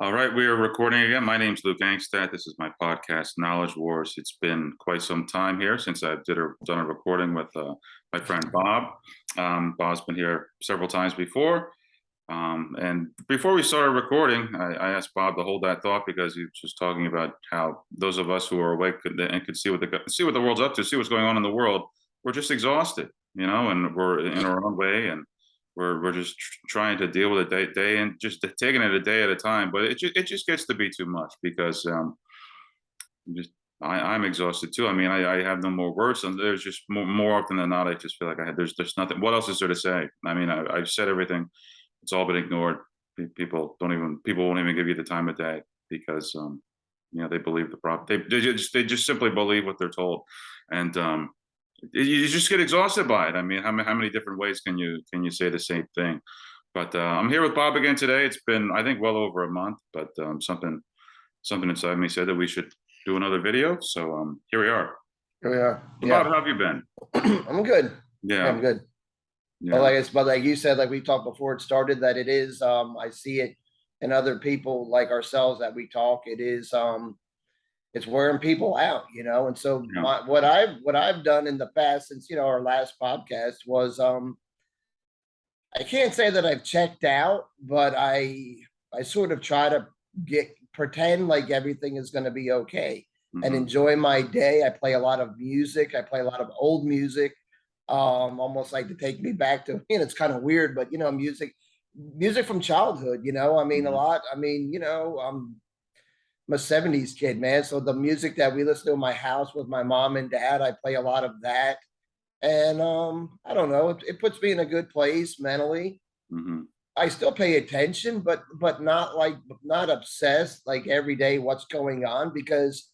All right, we are recording again. My name's Luke Angstadt. This is my podcast, Knowledge Wars. It's been quite some time here since I done a recording with my friend Bob. Bob's been here several times before. And before we started recording, I asked Bob to hold that thought because he was just talking about how those of us who are awake could see what the world's up to, see what's going on in the world. We're just exhausted, and we're in our own way, and we're just trying to deal with it day and just taking it a day at a time. But it just gets to be too much because just I'm exhausted too. I mean, I have no more words, and there's just more often than not, I just feel like there's nothing. What else is there to say? I mean, I've said everything. It's all been ignored. People won't even give you the time of day because they believe the prop. They just simply believe what they're told, and you just get exhausted by it. I mean, how many different ways can you say the same thing? But I'm here with Bob again today. It's been, I think, well over a month, but something inside me said that we should do another video. So here we are. Here we are. So Bob, Yeah. how have you been? I'm good. Yeah, I'm good. yeah. But like you said, like we talked before it started, that it is, I see it in other people like ourselves that we talk, it's wearing people out. And so Yeah. what I've done in the past since, our last podcast was, I can't say that I've checked out, but I sort of try to pretend like everything is going to be okay and Hmm. enjoy my day. I play a lot of music. I play a lot of old music, almost like to take me back to, it's kind of weird, but music from childhood. I mean, a Hmm. lot. I mean, I'm a 70s kid, man. So the music that we listen to in my house with my mom and dad, I play a lot of that. And I don't know, it puts me in a good place mentally. Hmm. I still pay attention, but not obsessed like every day what's going on, because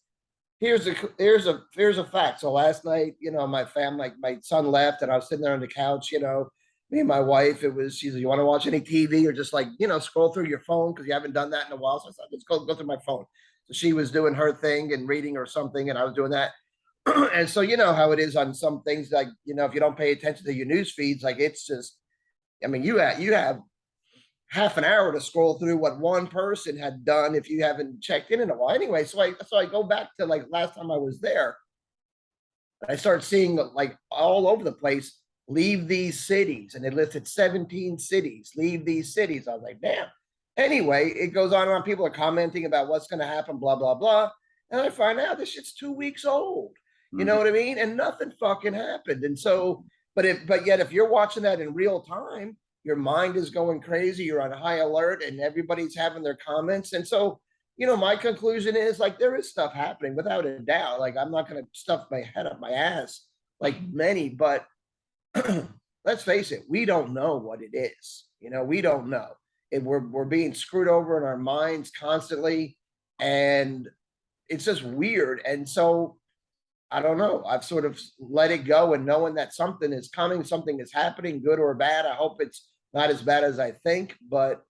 here's a fact. So last night, my family, like my son left, and I was sitting there on the couch, me and my wife. She's like, "You want to watch any TV or just like scroll through your phone because you haven't done that in a while?" So I said, "Let's go through my phone." So she was doing her thing and reading or something, and I was doing that. And so you know how it is on some things, like if you don't pay attention to your news feeds, like it's just, I mean, you have half an hour to scroll through what one person had done if you haven't checked in a while. Anyway, so I go back to like last time I was there. I start seeing like all over the place, leave these cities, and it listed 17 cities, leave these cities. I was like, damn. Anyway, it goes on and on. People are commenting about what's going to happen, blah blah blah, and I find out this shit's 2 weeks old. You know Hmm. what I mean? And nothing fucking happened. And so, but yet if you're watching that in real time, your mind is going crazy. You're on high alert, and everybody's having their comments. And so, my conclusion is like there is stuff happening without a doubt. Like I'm not going to stuff my head up my ass like many, but let's face it, we don't know what it is. We don't know. We're being screwed over in our minds constantly, and it's just weird. And so I don't know. I've sort of let it go, and knowing that something is coming, something is happening, good or bad. I hope it's not as bad as I think, but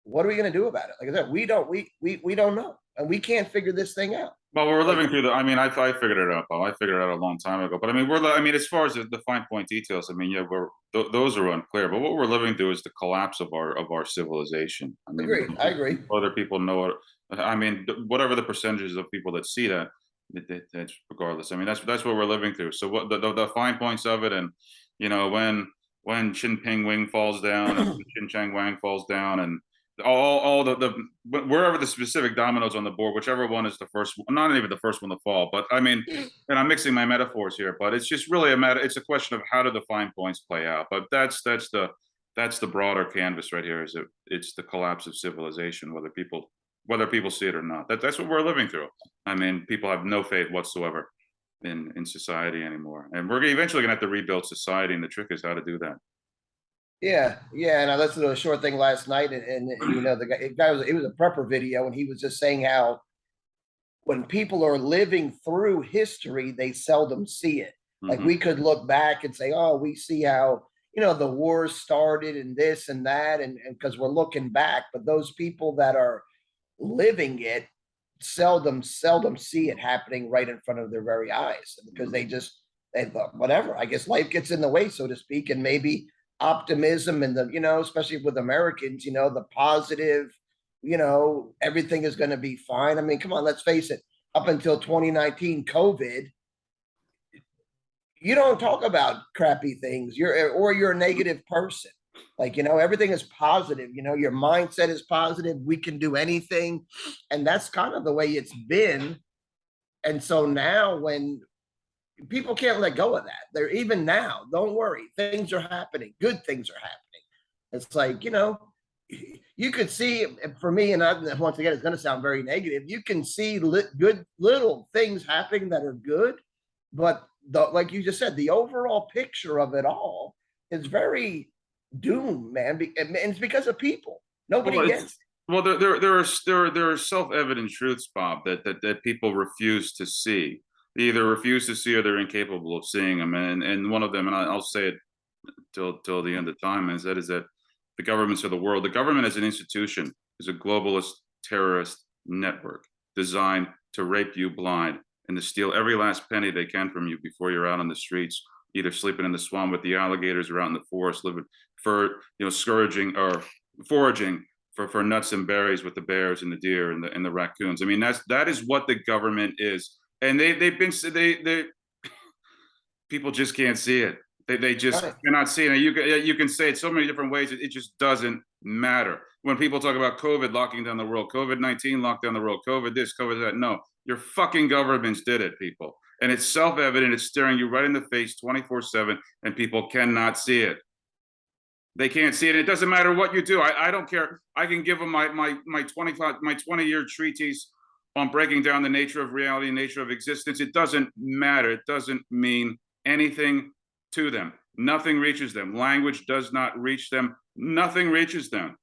what are we going to do about it? Like I said, we don't know, and we can't figure this thing out. Well, we're Like, living through I mean, I figured it out, Paul. I figured it out a long time ago. But I mean, I mean, as far as the fine point details, I mean, yeah, those are unclear. But what we're living through is the collapse of our civilization. I mean, agree. I agree. other people know it. I mean, whatever the percentages of people that see that, that's regardless. I mean, that's what we're living through. So what the fine points of it, and when Xi Jinping falls down, and Xin Chang Wang falls down, and all the wherever the specific dominoes on the board, whichever one is the first, not even the first one to fall, but I mean, and I'm mixing my metaphors here, but it's just really it's a question of how do the fine points play out. But that's the broader canvas right here. It's the collapse of civilization, whether people see it or not. That's what we're living through. I mean, people have no faith whatsoever in society anymore, and we're eventually going to have to rebuild society, and the trick is how to do that. Yeah, yeah. And I listened to a short thing last night, and the guy it was a prepper video, and he was just saying how when people are living through history, they seldom see it. Like Hmm. we could look back and say, oh, we see how the wars started and this and that, and because we're looking back, but those people that are living it seldom see it happening right in front of their very eyes, because they thought whatever. I guess life gets in the way, so to speak, and maybe optimism and especially with Americans, the positive. everything is going to be fine. I mean, come on, let's face it. Up until 2019, COVID, you don't talk about crappy things. You're a negative person. Like, everything is positive. Your mindset is positive. We can do anything. And that's kind of the way it's been. And so now when people can't let go of that, they're even now, don't worry, things are happening. Good things are happening. It's like, you could see for me, and once again, it's going to sound very negative. You can see good little things happening that are good, but like you just said, the overall picture of it all is very doomed, man. And it's because of people. Nobody gets it. Well, there are self-evident truths, Bob, that people refuse to see. They either refuse to see or they're incapable of seeing them. And one of them, and I'll say it till the end of time, is that the governments of the world, the government as an institution, is a globalist terrorist network designed to rape you blind and to steal every last penny they can from you before you're out on the streets, either sleeping in the swamp with the alligators or out in the forest, living for scourging or foraging for nuts and berries with the bears and the deer and the raccoons. I mean, that is what the government is, and they people just can't see it. They just cannot see it. You can say it so many different ways. It just doesn't matter. When people talk about COVID locking down the world, COVID-19 locked down the world, COVID this, COVID that, no, your fucking governments did it, people. And it's self-evident. It's staring you right in the face 24/7, and people cannot see it. They can't see it. It doesn't matter what you do. I don't care. I can give them my 20-year treatise on breaking down the nature of reality, nature of existence. It doesn't matter. It doesn't mean anything to them. Nothing reaches them. Language does not reach them. Nothing reaches them.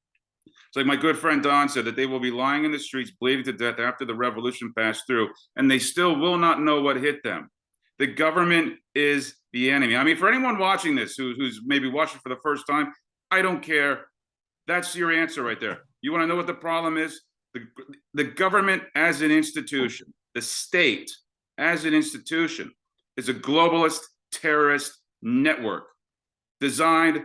It's like my good friend Don said, that they will be lying in the streets, bleeding to death after the revolution passed through, and they still will not know what hit them. The government is the enemy. I mean, for anyone watching this who's maybe watching for the first time, I don't care. That's your answer right there. You want to know what the problem is? The government as an institution, the state as an institution, is a globalist terrorist network designed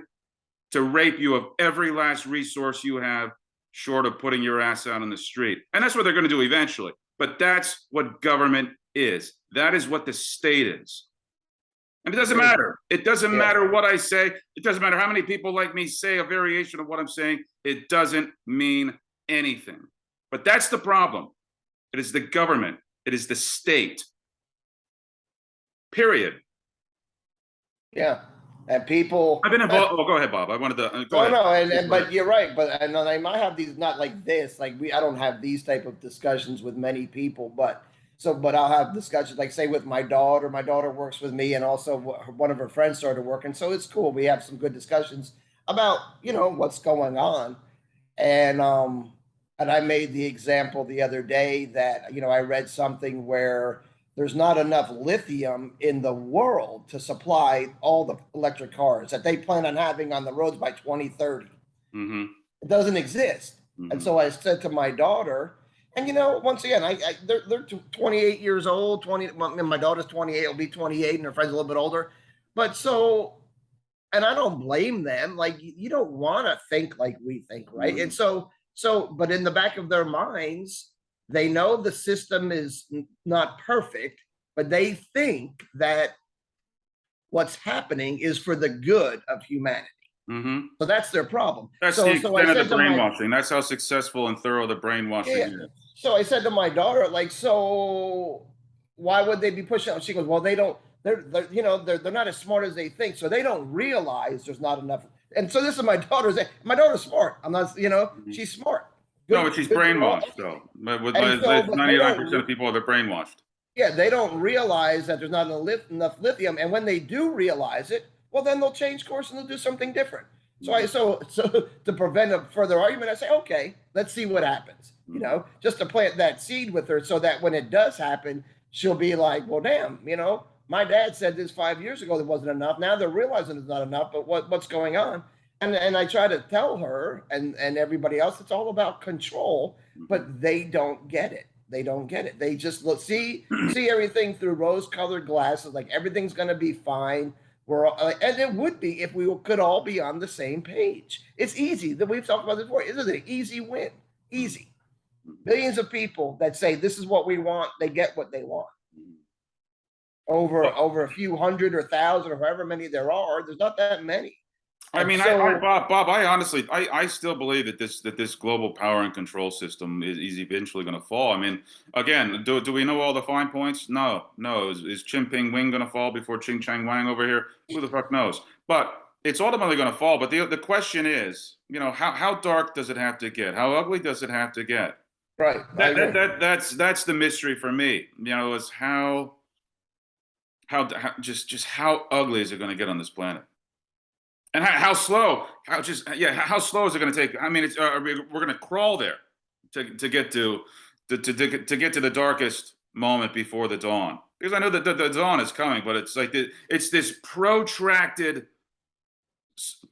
to rape you of every last resource you have, short of putting your ass out on the street. And that's what they're going to do eventually. But that's what government is. That is what the state is. And it doesn't matter. It doesn't matter what I say. It doesn't matter how many people like me say a variation of what I'm saying. It doesn't mean anything. But that's the problem. It is the government. It is the state. Period. Yeah. And people. I've been involved. Oh, go ahead, Bob. I wanted to. Go ahead. But you're right. But and I might have these, not like this. Like I don't have these type of discussions with many people. But I'll have discussions, like say with my daughter. My daughter works with me, and also one of her friends started working. So it's cool. We have some good discussions about what's going on, and I made the example the other day that I read something where there's not enough lithium in the world to supply all the electric cars that they plan on having on the roads by 2030. Mm-hmm. It doesn't exist. Mm-hmm. And so I said to my daughter, and once again, they're 28 years old. My daughter's 28. Will be 28, and her friend's a little bit older. But and I don't blame them. Like you don't want to think like we think, right? Mm-hmm. And but in the back of their minds, they know the system is not perfect, but they think that what's happening is for the good of humanity. Mm-hmm. So that's their problem. That's the extent of the brainwashing. That's how successful and thorough the brainwashing is. So I said to my daughter, like, so why would they be pushing out? She goes, well, they don't. They're not as smart as they think, so they don't realize there's not enough. And so this is my daughter's. My daughter's smart. I'm not. Mm-hmm. She's smart. No, but she's brainwashed, though. But 99% of people are brainwashed. Yeah, they don't realize that there's not enough lithium, and when they do realize it, well, then they'll change course and they'll do something different. So to prevent a further argument, I say, okay, let's see what happens. Just to plant that seed with her, so that when it does happen, she'll be like, well, damn, my dad said this 5 years ago, there wasn't enough. Now they're realizing it's not enough, but what's going on? And I try to tell her and everybody else, it's all about control, but they don't get it. They don't get it. They just see everything through rose-colored glasses, like everything's going to be fine. And it would be if we could all be on the same page. It's easy. We've talked about this before. This is an easy win. Easy. Millions of people that say this is what we want, they get what they want. Over a few hundred or thousand or however many there are, there's not that many. I And mean, so, Bob, I honestly, I still believe that this global power and control system is eventually going to fall. I mean, again, do we know all the fine points? No, no. Is Jinping Wing going to fall before Ching Chang Wang over here? Who the fuck knows? But it's ultimately going to fall. But the question is, how dark does it have to get? How ugly does it have to get? right, I agree. That's the mystery for me. Is just how ugly is it going to get on this planet? And how slow? How slow is it going to take? I mean, we're going to crawl there to get to get to the darkest moment before the dawn. Because I know that the dawn is coming, but it's like it's this protracted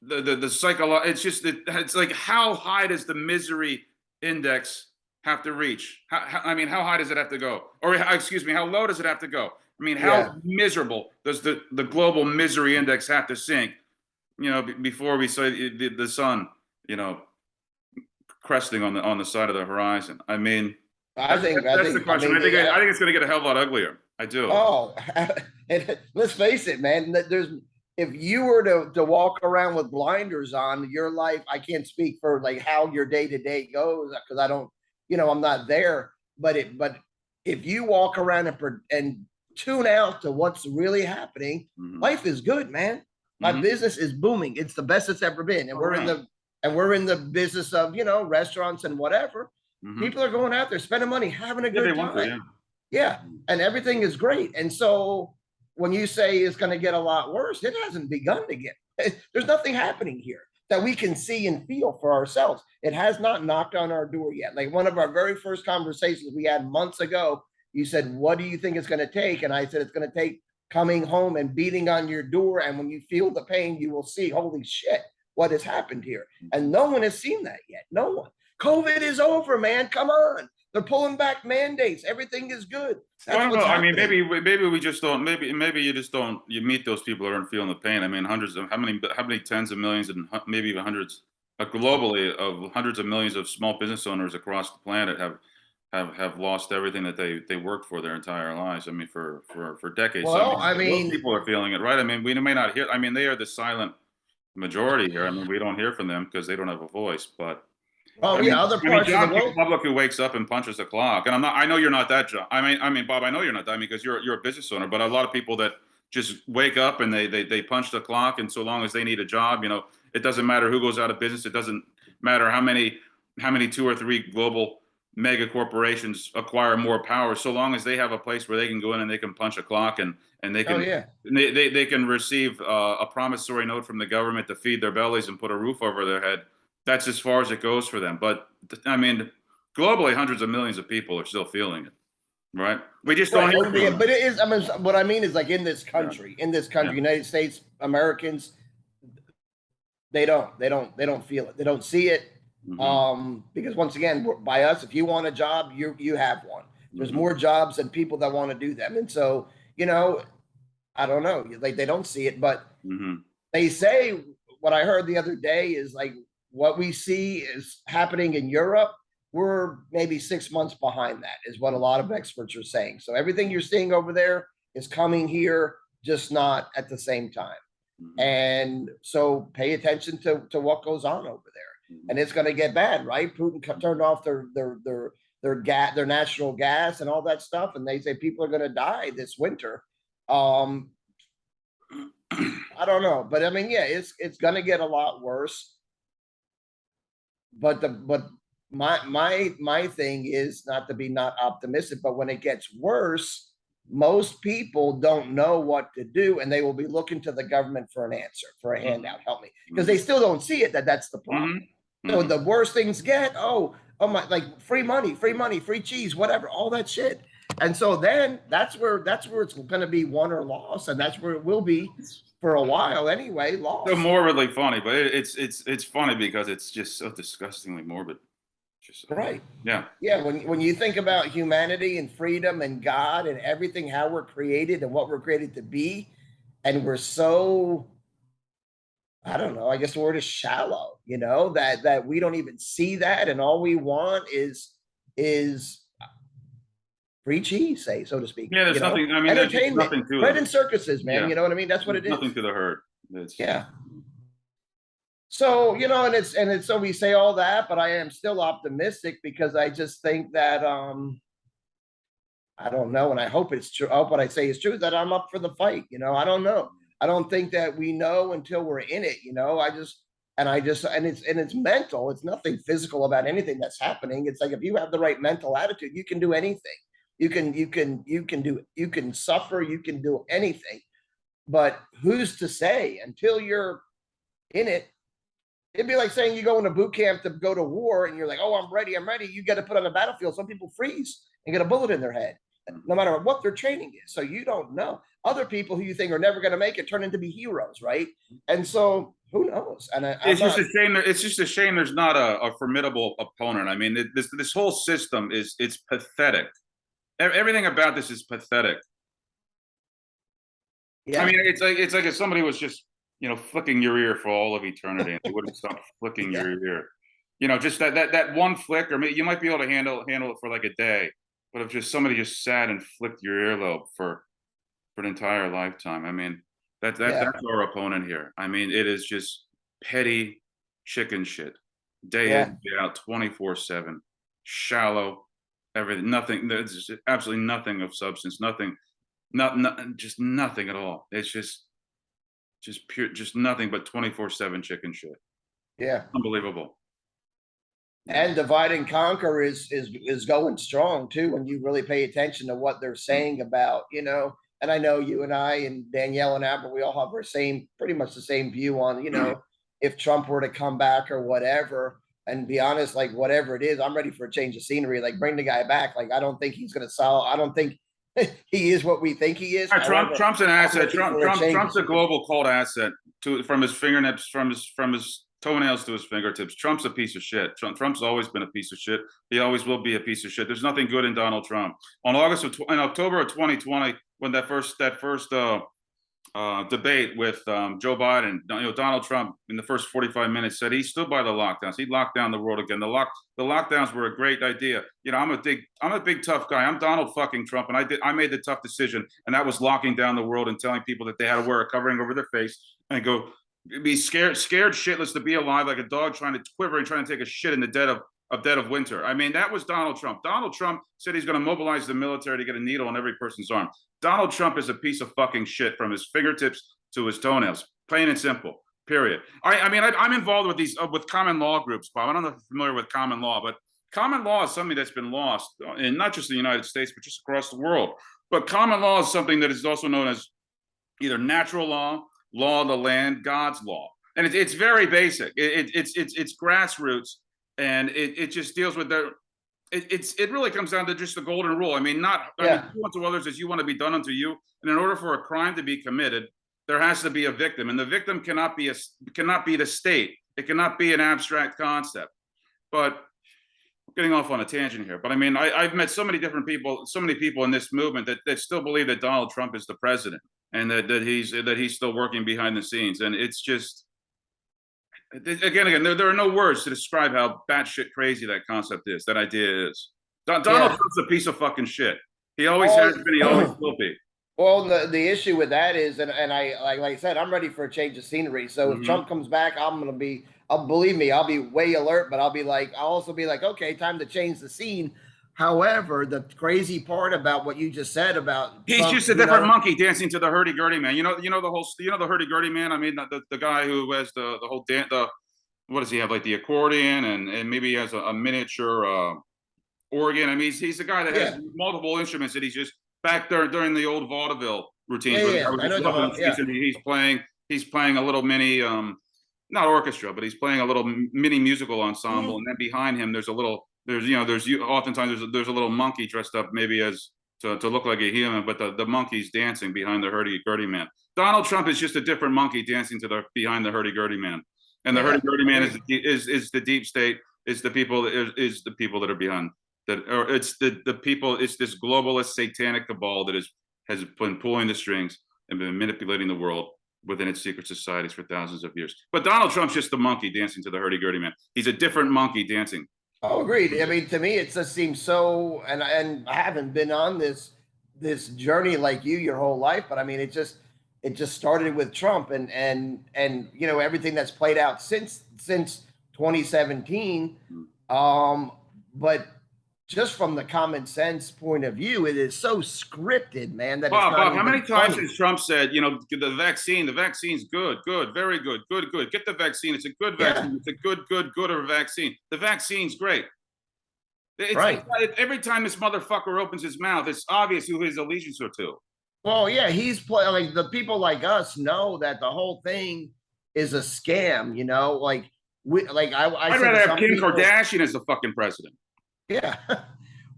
the psychological. It's like how high does the misery index have to reach? I mean, how high does it have to go? Or excuse me, how low does it have to go? I mean, how miserable does the global misery index have to sink? Before we see the sun, cresting on the side of the horizon. I mean, that's the question. I think it's going to get a hell of a lot uglier. I do. Oh, and let's face it, man. If you were to walk around with blinders on, your life, I can't speak for like how your day to day goes because I don't, I'm not there. But if you walk around and tune out to what's really happening, life is good, man. My business is booming. It's the best it's ever been. And we're in the business of, restaurants and whatever. People are going out there spending money, having a good time. Yeah. And everything is great. And so when you say it's going to get a lot worse, it hasn't begun to get. There's nothing happening here that we can see and feel for ourselves. It has not knocked on our door yet. Like one of our very first conversations we had months ago, you said, what do you think it's going to take? And I said, it's going to take coming home and beating on your door. And when you feel the pain, you will see, holy shit, what has happened here? And no one has seen that yet. No one. COVID is over, man. Come on. They're pulling back mandates. Everything is good. I don't know. I mean, maybe we just don't. Maybe you just don't. You meet those people that aren't feeling the pain. I mean, how many tens of millions and maybe even hundreds, globally, of hundreds of millions of small business owners across the planet have lost everything that they worked for their entire lives. I mean, for decades. Well, so, those people are feeling it, right? I mean, we may not hear. I mean, they are the silent majority here. I mean, we don't hear from them because they don't have a voice. But other parts John of the world. Public who wakes up and punches the clock, and I know you're not that, John. I mean, Bob, I know you're not that because you're a business owner. But a lot of people that just wake up and they punch the clock, and so long as they need a job, it doesn't matter who goes out of business. It doesn't matter how many 2 or 3 global mega corporations acquire more power, so long as they have a place where they can go in and they can punch a clock and they can they can receive a promissory note from the government to feed their bellies and put a roof over their head. That's as far as it goes for them. But I mean, globally, hundreds of millions of people are still feeling it, right? We just don't hear from them. But it is. I mean, what I mean is like in this country, United States, Americans, they don't feel it. They don't see it. Because once again, by us, if you want a job, you have one. There's more jobs than people that want to do them. And so, I don't know, like they don't see it, but they say what I heard the other day is like what we see is happening in Europe. We're maybe 6 months behind that is what a lot of experts are saying. So everything you're seeing over there is coming here, just not at the same time. And so pay attention to what goes on over there. And it's going to get bad, right? Putin turned off their natural gas and all that stuff, and they say people are going to die this winter. I don't know, but I mean, yeah, it's going to get a lot worse. But my thing is not to be not optimistic, but when it gets worse, most people don't know what to do, and they will be looking to the government for an answer, for a handout. Help me, because they still don't see it that's the problem. So the worse things get, oh my, like free money, free cheese, whatever, all that shit. And so then that's where it's going to be won or lost, and that's where it will be for a while anyway. Lost. So morbidly funny, but it's funny because it's just so disgustingly morbid. Right. Yeah. Yeah. When you think about humanity and freedom and God and everything, how we're created and what we're created to be, and we're so, I don't know, I guess the word is shallow, that we don't even see that, and all we want is free cheese, say, so to speak, Yeah, there's nothing. I mean, there's just entertainment, nothing to bread them. and circuses, man. Yeah, You know what I mean? That's what there's it nothing is. to the herd. It's Yeah. So, and it's so we say all that, but I am still optimistic because I just think that I don't know, and I hope it's true. I hope what I say is true, that I'm up for the fight. I don't know. I don't think that we know until we're in it. And it's mental. It's nothing physical about anything that's happening. It's like if you have the right mental attitude, you can do anything. You can suffer. You can do anything. But who's to say until you're in it? It'd be like saying you go into boot camp to go to war and you're like, oh, I'm ready, I'm ready. You got to put on the battlefield. Some people freeze and get a bullet in their head, no matter what their training is. So you don't know. Other people who you think are never going to make it turn into be heroes, right? And so who knows? And it's just a shame. It's just a shame there's not a formidable opponent. I mean, this whole system it's pathetic. Everything about this is pathetic. yeah, I mean, it's like if somebody was just flicking your ear for all of eternity, and they wouldn't stop flicking yeah, your ear. Just that one flick, or maybe you might be able to handle it for like a day, but if just somebody just sat and flicked your earlobe for an entire lifetime, I mean, that's yeah, our opponent here. I mean, it is just petty chicken shit, day in, yeah, day out, 24/7, shallow, everything, nothing. There's just absolutely nothing of substance, nothing, just nothing at all. It's just pure, just nothing but 24/7 chicken shit. yeah. Unbelievable. Yeah. And divide and conquer is going strong too when you really pay attention to what they're saying about. And I know you and I and Danielle and Amber, we all have our pretty much the same view on if Trump were to come back or whatever. And be honest, like whatever it is, I'm ready for a change of scenery. Like bring the guy back. Like I don't think he's going to solve. I don't think he is what we think he is. However, Trump's an I'm asset. looking for a change of Trump's a scenery. global cult asset from his fingertips, from his toenails to his fingertips. Trump's a piece of shit. Trump's always been a piece of shit. He always will be a piece of shit. There's nothing good in Donald Trump. In October of 2020, when that first debate with Joe Biden, Donald Trump in the first 45 minutes said he stood by the lockdowns. He locked down the world again. The lockdowns were a great idea. I'm a big tough guy. I'm Donald fucking Trump, and I made the tough decision, and that was locking down the world and telling people that they had to wear a covering over their face and go be scared shitless to be alive, like a dog trying to quiver and trying to take a shit in the dead of winter. I mean, that was Donald Trump. Donald Trump said he's going to mobilize the military to get a needle in every person's arm. Donald Trump is a piece of fucking shit from his fingertips to his toenails, plain and simple. Period. I mean, I'm involved with these with common law groups, Bob. I don't know if you're familiar with common law, but common law is something that's been lost in not just the United States, but just across the world. But common law is something that is also known as either natural law, law of the land, God's law, and it's very basic. It's grassroots, and it just deals with it really comes down to just the golden rule. I mean, Yeah, do unto others as you want to be done unto you. And in order for a crime to be committed, there has to be a victim, and the victim cannot be the state. It cannot be an abstract concept. But getting off on a tangent here. But I mean, I've met so many different people, so many people in this movement that still believe that Donald Trump is the president, and that he's still working behind the scenes. And it's just again, there are no words to describe how batshit crazy that concept is, that idea is. Donald yeah. Trump's a piece of fucking shit. He always has been. He always Well, will be. well, the issue with that is, and I like I said, I'm ready for a change of scenery. So if Mm-hmm. Trump comes back, I'll believe me, I'll be way alert, but I'll also be like, okay, time to change the scene. However, the crazy part about what you just said about He's Trump, just a different monkey dancing to the hurdy-gurdy man. The hurdy-gurdy man. I mean, the guy who has the whole what does he have, like the accordion, and maybe he has a miniature organ. I mean, he's the guy that has yeah, multiple instruments that he's just back there during the old vaudeville routines yeah, where the yeah. guy would I know just what go you're up on talking the about. streets Yeah, and he's playing a little mini not orchestra, but he's playing a little mini musical ensemble, mhm, and then behind him there's oftentimes there's a little monkey dressed up maybe as to look like a human, but the monkey's dancing behind the hurdy-gurdy man. Donald Trump is just a different monkey dancing to the behind the hurdy-gurdy man, and the yeah. hurdy-gurdy man Agreed. is the deep state, is the people that are behind that, or it's the people. It's this globalist satanic cabal that has been pulling the strings and been manipulating the world within its secret societies for thousands of years. But Donald Trump's just the monkey dancing to the hurdy-gurdy man. He's a different monkey dancing. Oh, agreed. I mean, to me, it just seems so, and I haven't been on this journey like you your whole life, but I mean, it just started with Trump, and you know everything that's played out since 2017. But just from the common sense point of view, it is so scripted, man, that it's not Bob, how even many times funny. has Trump said, you know, the vaccine's good, good, very good, good, good. Get the vaccine. It's a good Yeah, vaccine. It's a good, good, gooder vaccine. The vaccine's great. right. Every time this motherfucker opens his mouth, it's obvious who his allegiance are to. Well, yeah, he's playing like the people like us know that the whole thing is a scam, you know, I I'd said rather to have some Kim people, Kardashian as the fucking president. yeah,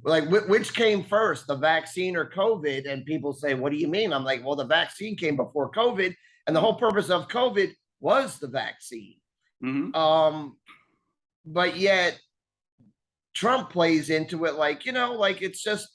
like which came first, the vaccine or COVID? And people say, what do you mean? I'm like, well, the vaccine came before COVID, and the whole purpose of COVID was the vaccine. Mm-hmm. But yet Trump plays into it like, you know, like it's just,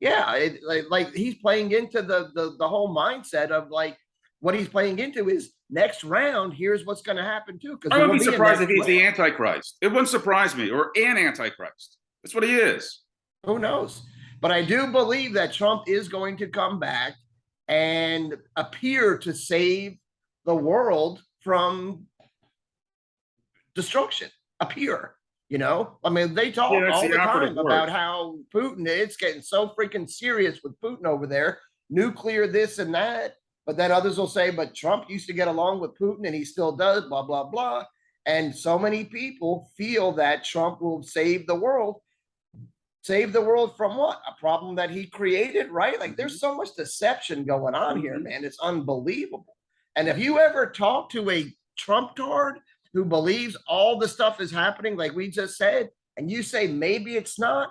yeah, like he's playing into the whole mindset of like what he's playing into is next round, here's what's going to happen too. Because I there wouldn't will be be a surprised next if he's the round. Antichrist. It wouldn't surprise me, or an Antichrist. That's what he is. Who knows? But I do believe that Trump is going to come back and appear to save the world from destruction. Appear. You know, I mean, they Yeah, talk that's all the the operative time word. about how Putin, it's getting so freaking serious with Putin over there, nuclear this and that. But then others will say, but Trump used to get along with Putin and he still does, blah, blah, blah. And so many people feel that Trump will save the world. Save the world from what? A problem that he created, right? Like there's so much deception going on here, man. It's unbelievable. And if you ever talk to a Trump card who believes all the stuff is happening, like we just said, and you say maybe it's not,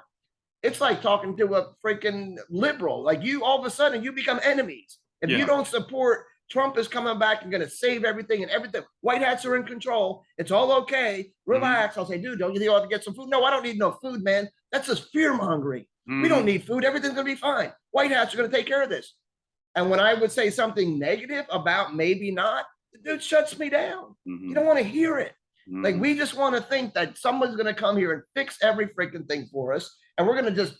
it's like talking to a freaking liberal. Like you, all of a sudden, you become enemies. If you Yeah. don't support Trump is coming back and going to save everything and everything, white hats are in control. It's all okay. Relax. I'll say, dude, don't you think you ought to get some food? No, I don't need no food, man. That's just fear mongering. We don't need food. Everything's going to be fine. White hats are going to take care of this. And when I would say something negative about maybe not, the dude shuts me down. You don't want to hear it. Like we just want to think that someone's going to come here and fix every freaking thing for us, and we're going to just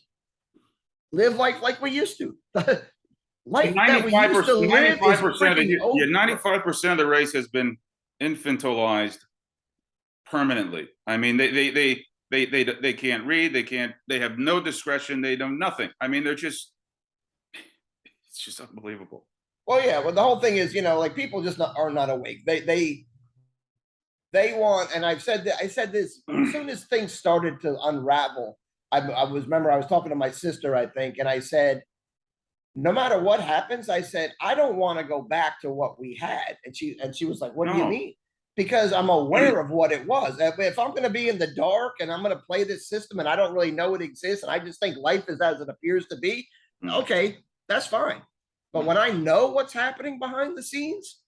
live like we used to. Life that we used to live is freaking over. 95% of the race has been infantilized permanently. I mean, they can't read, they have no discretion, they know nothing. I mean, it's just unbelievable. Well, yeah. Well, the whole thing is, you know, like people just are not awake. They want, and I've said that I said this as soon as things started to unravel. I was remember I was talking to my sister, I think, and I said, no matter what happens, I said, I don't want to go back to what we had. And she was like, what do you mean? Because I'm aware of what it was. If I'm going to be in the dark and I'm going to play this system and I don't really know it exists and I just think life is as it appears to be, okay, that's fine. But when I know what's happening behind the scenes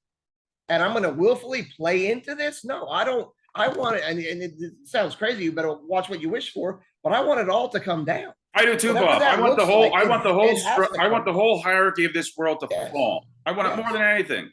and I'm going to willfully play into this, no, I don't. I want it, and it sounds crazy. You better watch what you wish for, but I want it all to come down. I do too, Whatever Bob. I that want the looks whole. like, I want the whole. it has to I want the come. whole hierarchy of this world to Yes. fall. I want it more than anything.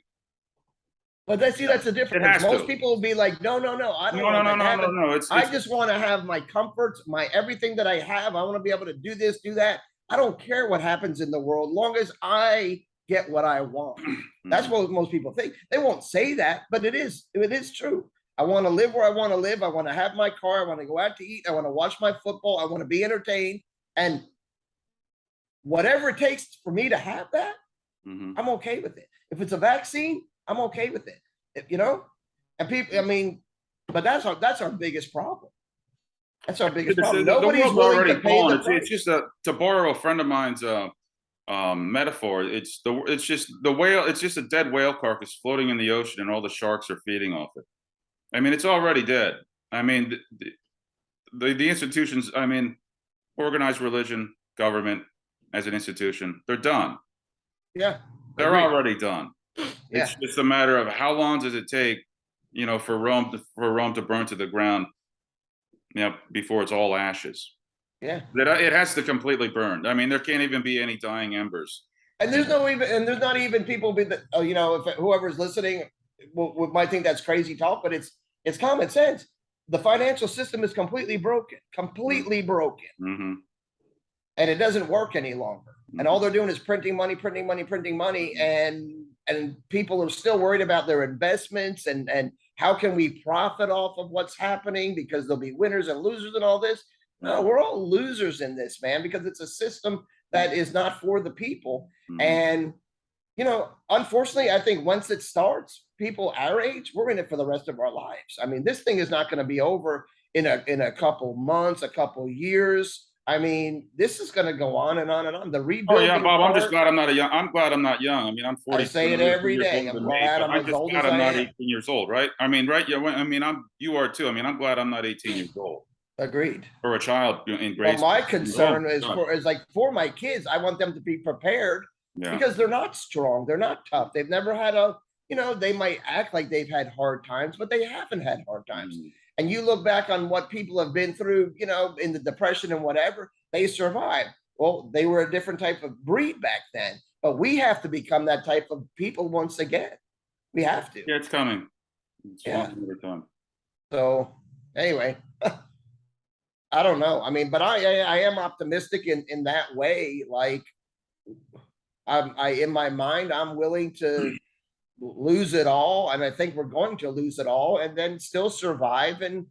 But that's the It difference. has Most to. people will be like, no, I don't No, want no, that no, to no, no, happen. no. I just want to have my comforts, my everything that I have. I want to be able to do this, do that. I don't care what happens in the world, long as I get what I want. That's what most people think. They won't say that, but it is true. I want to live where I want to live. I want to have my car. I want to go out to eat. I want to watch my football. I want to be entertained. And whatever it takes for me to have that, I'm okay with it. If it's a vaccine, I'm okay with it. You know, and people, I mean, but that's our biggest problem. That's our biggest problem. Nobody's willing to pay the price. It's just to borrow a friend of mine's metaphor. It's just the whale. It's just a dead whale carcass floating in the ocean, and all the sharks are feeding off it. I mean, it's already dead. I mean, the institutions. I mean, organized religion, government as an institution, they're done. Yeah, they're already done. Yeah. It's just a matter of how long does it take, you know, for Rome to burn to the ground, you know, before it's all ashes. Yeah. It has to completely burn. I mean, there can't even be any dying embers. And there's not even people that, you know, if whoever's listening might think that's crazy talk, but it's common sense. The financial system is completely broken, Mm-hmm. and it doesn't work any longer. And all Mm-hmm. they're doing is printing money, printing money, printing money, and people are still worried about their investments and how can we profit off of what's happening because there'll be winners and losers and all this. No, we're all losers in this, man, because it's a system that is not for the people. Mm-hmm. And you know, unfortunately, I think once it starts, people our age, we're in it for the rest of our lives. I mean, this thing is not going to be over in a couple months, a couple years. I mean, this is going to go on and on and on. The Oh yeah, rebuilding Bob. I'm just part, glad I'm not a young. I'm glad I'm not young. I mean, I'm I 42. say it You're a few every years day. older I'm than me, glad but I'm I'm as just old glad as I'm I not am. 18 years old, right? I mean, right? Yeah. I mean, you are too. I mean, I'm glad I'm not 18 years old Agreed. for a child in Well, grade my school. Oh concern my God. is like for my kids, I want them to be prepared Yeah. because they're not strong, they're not tough. They've never had a, you know, they might act like they've had hard times, but they haven't had hard times. Mm. And you look back on what people have been through, you know, in the depression and whatever, they survived. Well, they were a different type of breed back then, but we have to become that type of people once again. We have to. Yeah, it's coming. It's one Yeah. thing at a time. So anyway, I don't know. I mean, but I am optimistic in that way. Like I in my mind, I'm willing to lose it all, and I think we're going to lose it all, and then still survive and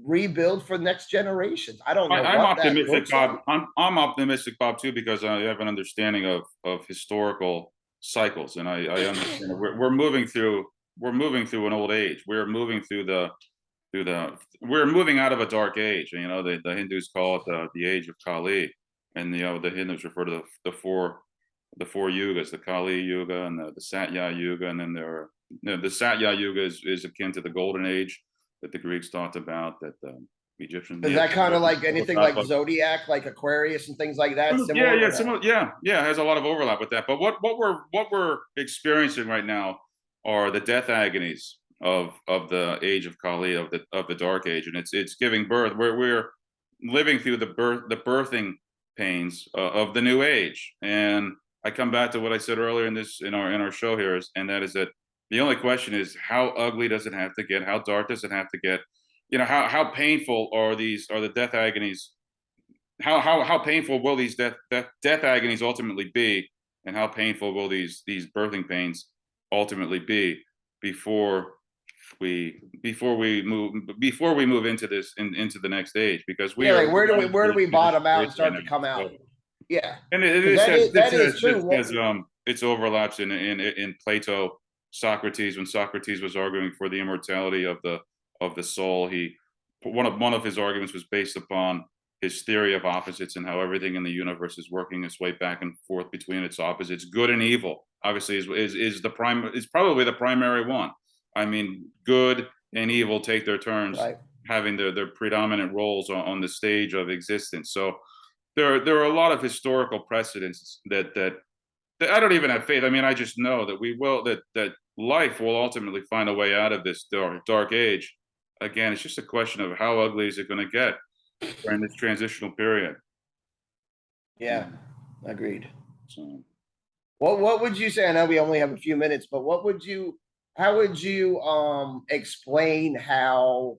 rebuild for next generations. I don't know I'm what that optimistic, looks like. Bob. I'm optimistic, Bob, too, because I have an understanding of historical cycles, and I understand that we're moving through an old age. Through the we're moving out of a dark age. You know, the Hindus call it the age of Kali, and the Hindus refer to the four yugas, the Kali Yuga and the Satya Yuga, and then the Satya Yuga is akin to the Golden Age that the Greeks talked about, that the Egyptians. Is Yeah, that kind of like anything like Zodiac, like Aquarius and things like that? Similar? yeah, similar. Yeah, yeah, it has a lot of overlap with that. But what we're experiencing right now are the death agonies of the age of Kali, of the Dark Age, and it's giving birth. We're living through the birthing pains of the New Age. And I come back to what I said earlier in our show here, and that is that the only question is how ugly does it have to get? How dark does it have to get? You know, how painful are the death agonies? How painful will these death agonies ultimately be, and how painful will these birthing pains ultimately be before before we move into into the next age? Because we Yeah, are like where do we bottom out and start to come so, out? Yeah, and because that is it true. says its overlaps in Plato, Socrates. When Socrates was arguing for the immortality of the soul, he one of his arguments was based upon his theory of opposites and how everything in the universe is working its way back and forth between its opposites. Good and evil, obviously, is probably the primary one. I mean, good and evil take their turns Right. having their predominant roles on the stage of existence. So there are a lot of historical precedents that I don't even have faith. I mean, I just know that that life will ultimately find a way out of this dark age. Again, it's just a question of how ugly is it going to get during this transitional period. Yeah, agreed. So, What would you say? I know we only have a few minutes, but how would you explain how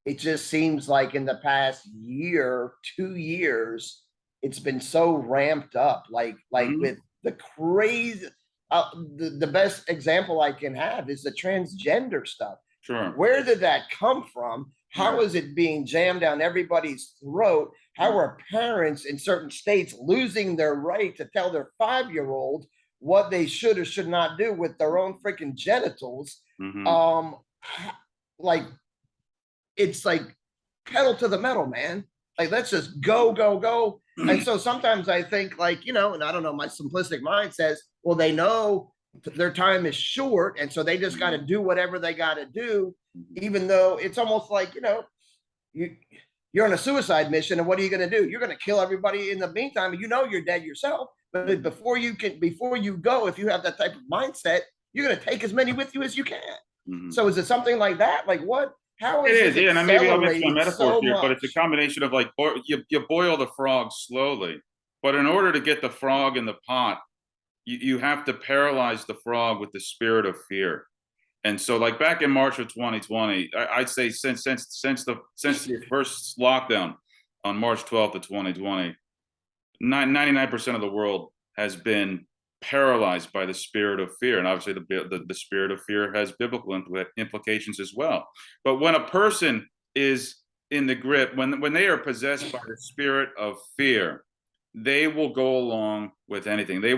it just seems like in the past year, 2 years, it's been so ramped up, like mhm, with the crazy the best example I can have is the transgender stuff. sure. Where did that come from? How Yeah. is it being jammed down everybody's throat? How are parents in certain states losing their right to tell their 5-year-old what they should or should not do with their own freaking genitals? Hmm. Um, like it's like pedal to the metal, man. Like let's just go, go, go. And so sometimes I think like, you know, and I don't know, my simplistic mind says, well, they know their time is short, and so they just got to do whatever they got to do, even though it's almost like, you know, you you're on a suicide mission, and what are you going to do? You're going to kill everybody in the meantime, and you know you're dead yourself. But before you go, if you have that type of mindset, you're going to take as many with you as you can. Hmm. So is it something like that? Like what? How It is is, this yeah, and maybe I'll mix my accelerating metaphors so here, but it's a much? combination of like you boil the frog slowly, but in order to get the frog in the pot you have to paralyze the frog with the spirit of fear. And so, like back in March of 2020, I'd say since the first lockdown on March 12th of 2020, 99% of the world has been paralyzed by the spirit of fear, and obviously the spirit of fear has biblical implications as well. But when a person is in the grip, when they are possessed by the spirit of fear, they will go along with anything. They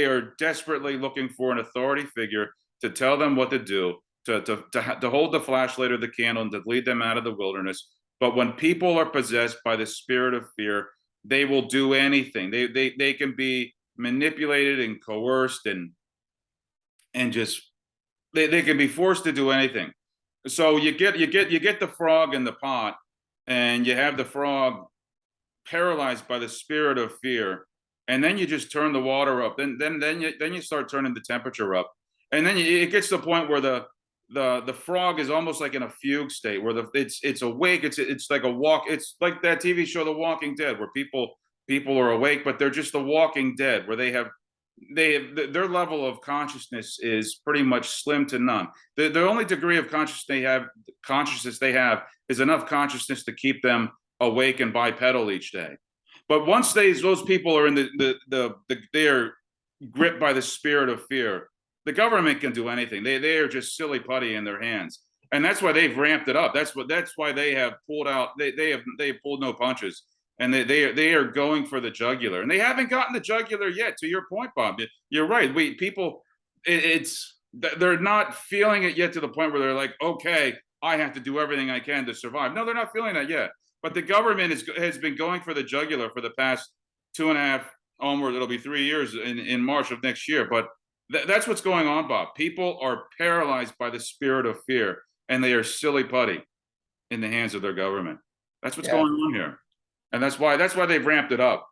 are desperately looking for an authority figure to tell them what to do, to hold the flashlight or the candle and to lead them out of the wilderness. But when people are possessed by the spirit of fear, they will do anything. They can be manipulated and coerced and just they can be forced to do anything. So you get the frog in the pot, and you have the frog paralyzed by the spirit of fear, and then you just turn the water up. Then you start turning the temperature up, and then it gets to the point where the frog is almost like in a fugue state where it's awake. It's like a walk. It's like that TV show The Walking Dead, where people are awake, but they're just The Walking Dead, where they have their level of consciousness is pretty much slim to none. The only degree of consciousness they have is enough consciousness to keep them awake and bipedal each day. But once those people are in they are gripped by the spirit of fear, the government can do anything. They are just silly putty in their hands, and that's why they've ramped it up. That's why they have pulled out. They have pulled no punches, and they are going for the jugular, and they haven't gotten the jugular yet. To your point, Bob, you're right. They're not feeling it yet to the point where they're like, okay, I have to do everything I can to survive. No, they're not feeling that yet. But the government has been going for the jugular for the past 2.5 onward. It'll be 3 years in March of next year. But that's what's going on, Bob. People are paralyzed by the spirit of fear, and they are silly putty in the hands of their government. That's what's going on here, and that's why they've ramped it up,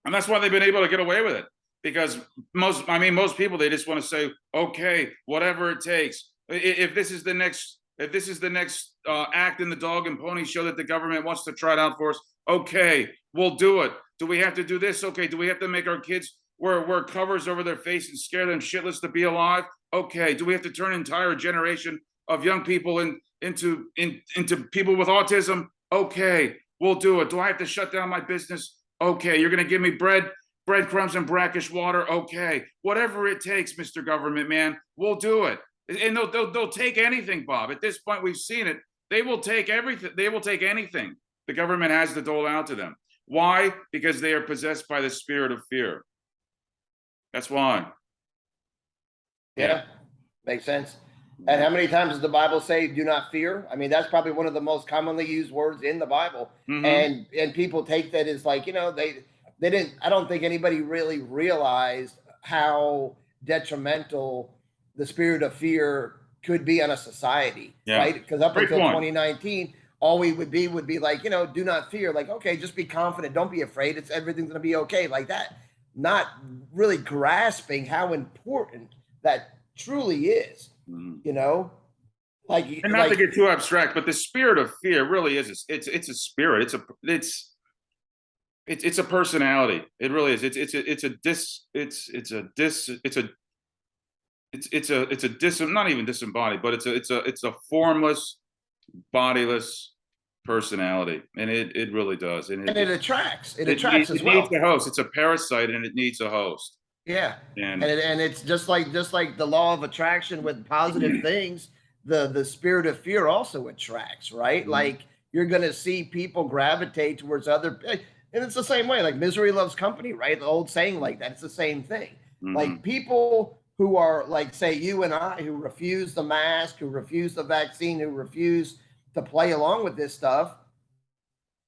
and that's why they've been able to get away with it. Because most people, they just want to say, okay, whatever it takes. If this is the next act in the dog and pony show that the government wants to try it out for us, okay, we'll do it. Do we have to do this? Okay. Do we have to make our kids wear covers over their face and scare them shitless to be alive? Okay. Do we have to turn an entire generation of young people into people with autism? Okay, we'll do it. Do I have to shut down my business? Okay. You're going to give me breadcrumbs and brackish water? Okay. Whatever it takes, Mr. Government Man, we'll do it. And they'll take anything, Bob. At this point, we've seen it. They will take everything. They will take anything the government has to dole out to them. Why? Because they are possessed by the spirit of fear. That's why. Yeah, makes sense. And how many times does the Bible say, do not fear? I mean, that's probably one of the most commonly used words in the Bible. And people take that as like, they didn't, I don't think anybody really realized how detrimental the spirit of fear could be on a society, right? Because up until 2019, all we would be like, do not fear. Like, okay, just be confident. Don't be afraid. Everything's going to be okay, like that. Not really grasping how important that truly is, like, and not to get too abstract, but the spirit of fear really is, it's a spirit. It's a personality. It really is. Not even disembodied, but it's a formless, bodiless personality, and it really does, and it attracts. It attracts as well. It needs a host. It's a parasite, and it needs a host. Yeah, and it's just like the law of attraction with positive things. The spirit of fear also attracts, right? Like, you're gonna see people gravitate towards other, and it's the same way. Like, misery loves company, right? The old saying like that. It's the same thing. Like, people who are like, say, you and I, who refuse the mask, who refuse the vaccine, who refuse to play along with this stuff,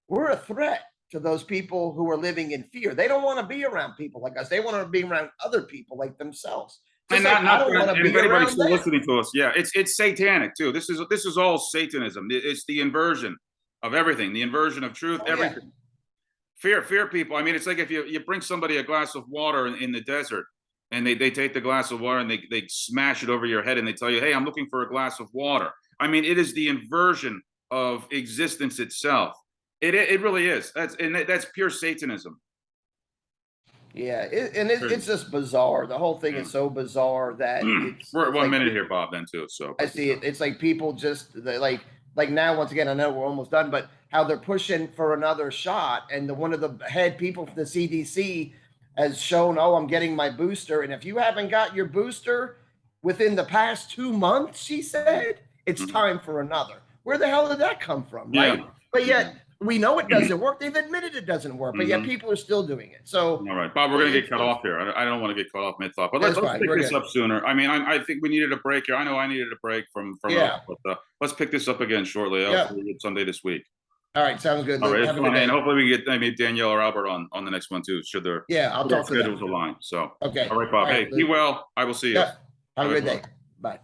we're a threat to those people who are living in fear. They don't want to be around people like us. They want to be around other people like themselves. Just and I don't want to be around still listening to us. Yeah, it's satanic too. This is all Satanism. It's the inversion of everything, the inversion of truth, everything. Fear people. I mean, it's like if you bring somebody a glass of water in the desert, and they take the glass of water and they smash it over your head, and they tell you, hey, I'm looking for a glass of water. I mean, it is the inversion of existence itself. It really is. That's pure Satanism. Yeah, it's just bizarre. The whole thing is so bizarre that We're at it's 1 minute like here, Bob, then too, so. I see it. It's like people just like now once again, I know we're almost done, but how they're pushing for another shot, and one of the head people from the CDC has shown, oh, I'm getting my booster, and if you haven't got your booster within the past 2 months, she said, it's Mhm. time for another. Where the hell did that come from, Yeah. right? But Yeah. yet we know it doesn't work. They've admitted it doesn't work, but yet Mhm. people are still doing it. So All right, Bob, we're gonna get cut it's off here. I don't want to get cut off mid-thought, but that's let's fine. pick We're this good. up sooner. I mean, I think we needed a break here. I know I needed a break from us, Yeah. but let's pick this up again shortly. Yep. Hopefully someday this week. All right. Sounds good, All right, Luke. it's Have a good fun, and day. hopefully we get maybe Danielle or Albert on the next one too. Should Yeah, I'll our talk to them. schedules align. So, Okay. all right, All Bob. right, Hey, be Luke. well. I will see you. Yeah. Have Have a a good good one. day. Bye.